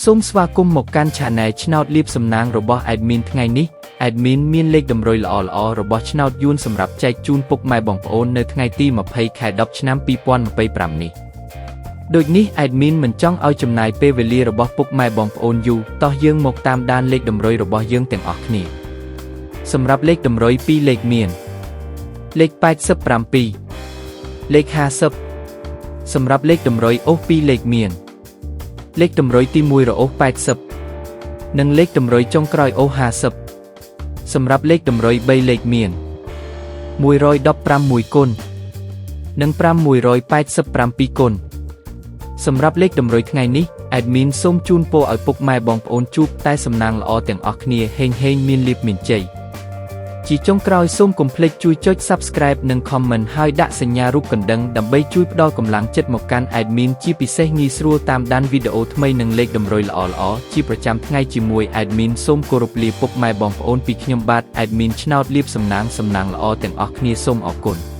សូមស្វាគមន៍មកកាន់ Channel ឆ្នោតលៀបសំណាងរបស់ Admin ថ្ងៃនេះ Admin មានលេខតម្រុយល្អៗរបស់ឆ្នោតយួនសម្រាប់ចែកជូនពុកម៉ែបងប្អូននៅថ្ងៃទី20 ខែ 10 ឆ្នាំ 2025 នេះដូចនេះ Admin មិនចង់ឲ្យចំណាយពេលវេលារបស់ពុកម៉ែបងប្អូនយូរតោះយើងមកតាមដានលេខតម្រុយរបស់យើងទាំងអស់គ្នាសម្រាប់លេខតម្រុយ2លេខមានលេខ87លេខ50សម្រាប់លេខតម្រុយអូស2លេខមានលេខតម្រុយទី1រអូស80និងលេខតម្រុយចុងក្រោយអូស50សម្រាប់លេខតម្រុយ3លេខមាន115 1គុណនិង587គុណសម្រាប់លេខតម្រុយថ្ងៃនេះ Admin សូមជូនពរឲ្យពុកម៉ែបងប្អូនជួបតែសំណាងល្អទាំងអស់គ្នាហេងមានលាភមានជ័យជាចុងក្រោយសូមកុំភ្លេចជួយចុច Subscribe និង Comment ហើយដាក់សញ្ញារូបកណ្ដឹងដើម្បីជួយផ្ដល់កម្លាំងចិត្តមកកាន់ Admin ជាពិសេសងាយស្រួលតាមដានវីដេអូថ្មីនិងលេខតម្រុយល្អៗជាប្រចាំថ្ងៃជាមួយ Admin សូមគោរពលាពុកម៉ែបងប្អូនពីខ្ញុំបាទ Admin ឆ្នោតលៀបសំណាងល្អទាំងអស់គ្នាសូមអរគុណ